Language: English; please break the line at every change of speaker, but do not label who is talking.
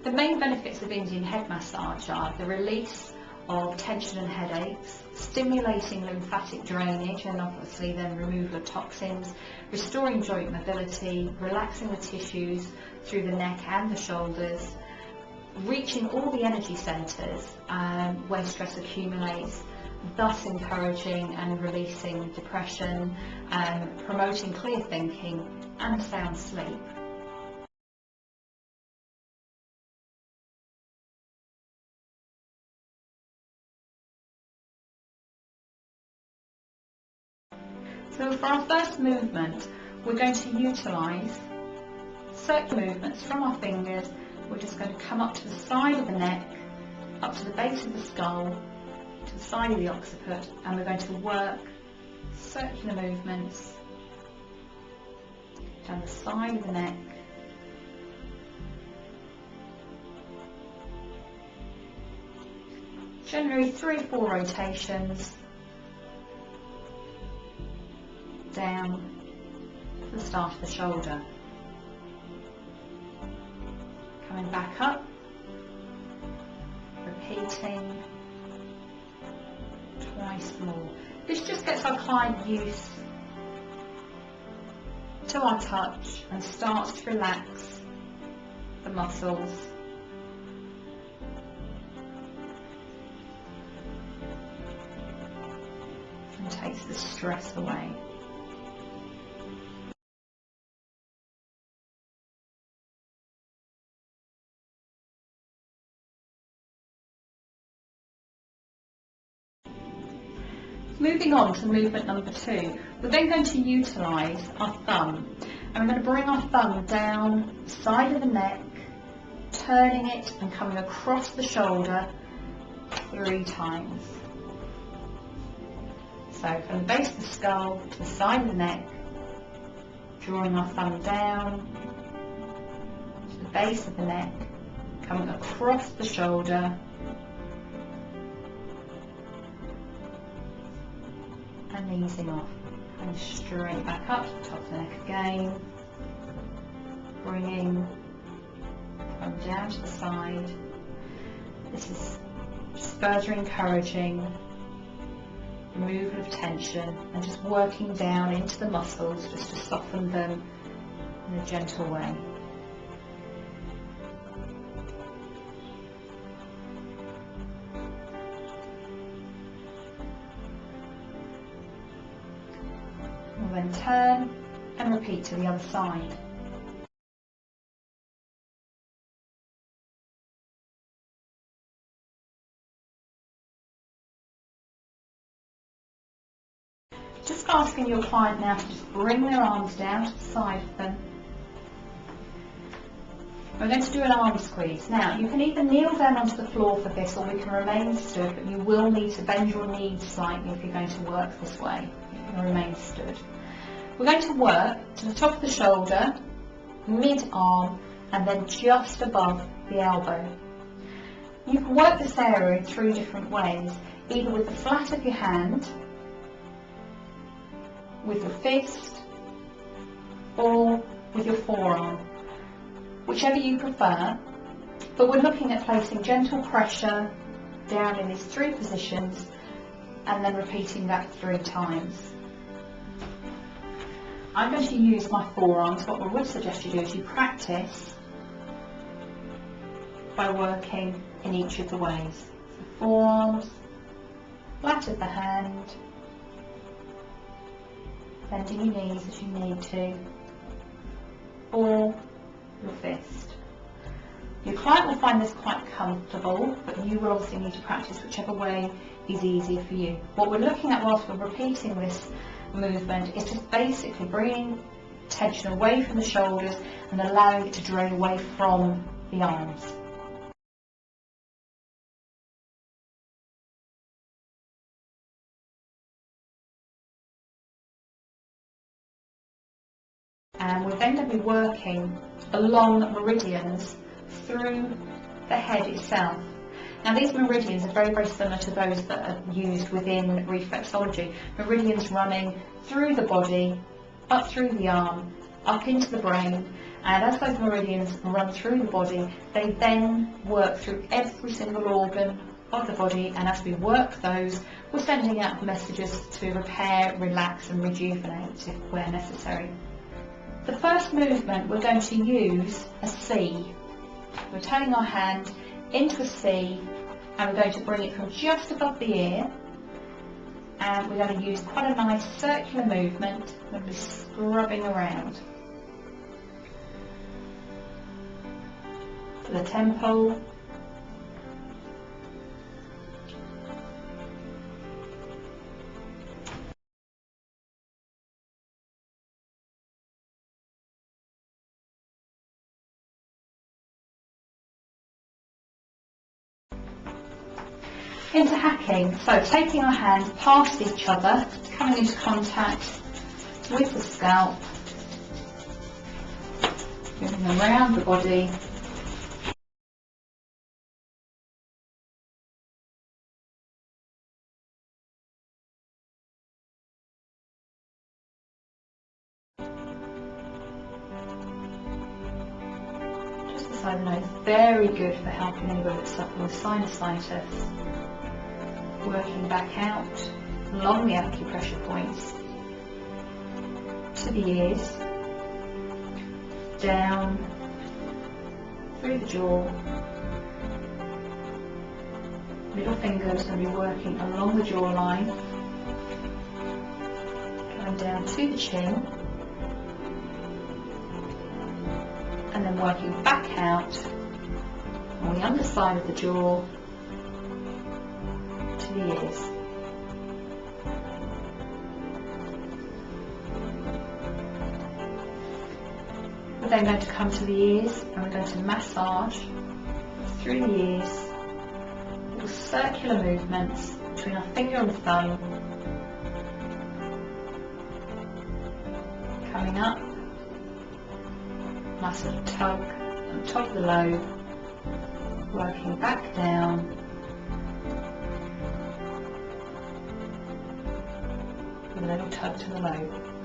The main benefits of Indian head massage are the release of tension and headaches, stimulating lymphatic drainage and obviously then removal of toxins, restoring joint mobility, relaxing the tissues through the neck and the shoulders, reaching all the energy centres where stress accumulates, thus encouraging and releasing depression, promoting clear thinking and sound sleep. So for our first movement, we're going to utilise circular movements from our fingers. We're just going to come up to the side of the neck, up to the base of the skull, to the side of the occiput, and we're going to work circular movements down the side of the neck, generally 3 or 4 rotations down to the start of the shoulder. Coming back up, repeating twice more. This just gets our client used to our touch and starts to relax the muscles. And takes the stress away. Moving on to movement number 2, we're then going to utilise our thumb, and we're going to bring our thumb down the side of the neck, turning it and coming across the shoulder 3 times. So from the base of the skull to the side of the neck, drawing our thumb down to the base of the neck, coming across the shoulder, and easing off, and straight back up to the top of the neck again, bringing from down to the side. This is just further encouraging removal of tension and just working down into the muscles just to soften them in a gentle way. We'll then turn and repeat to the other side. Just asking your client now to just bring their arms down to the side of them. We're going to do an arm squeeze. Now, you can either kneel down onto the floor for this, or we can remain stood, but you will need to bend your knees slightly if you're going to work this way. You can remain stood. We're going to work to the top of the shoulder, mid-arm, and then just above the elbow. You can work this area in 3 different ways, either with the flat of your hand, with your fist, or with your forearm, whichever you prefer, but we're looking at placing gentle pressure down in these 3 positions and then repeating that 3 times. I'm going to use my forearms. What I would suggest you do is you practice by working in each of the ways. So forearms, flat of the hand, bending your knees as you need to, or your fist. Your client will find this quite comfortable, but you will obviously need to practice whichever way is easier for you. What we're looking at whilst we're repeating this movement is just basically bringing tension away from the shoulders and allowing it to drain away from the arms. And we're then going to be working along meridians through the head itself. Now these meridians are very, very similar to those that are used within reflexology. Meridians running through the body, up through the arm, up into the brain, And as those meridians run through the body, they then work through every single organ of the body, and as we work those, we're sending out messages to repair, relax and rejuvenate if where necessary. The first movement, we're going to use a C. We're turning our hand into a C, and we're going to bring it from just above the ear, and we're going to use quite a nice circular movement. We're going to be scrubbing around to the temple, into hacking. So taking our hands past each other, coming into contact with the scalp, moving around the body, just as I know, it's very good for helping anybody that's suffering with sinusitis. Working back out along the acupressure points to the ears, down through the jaw. Middle fingers going to be working along the jawline, going down to the chin, and then working back out on the underside of the jaw to the ears. We're then going to come to the ears, and we're going to massage through the ears, little circular movements between our finger and thumb, coming up, nice little tug on top of the lobe, working back down, with a little tug to the lobe.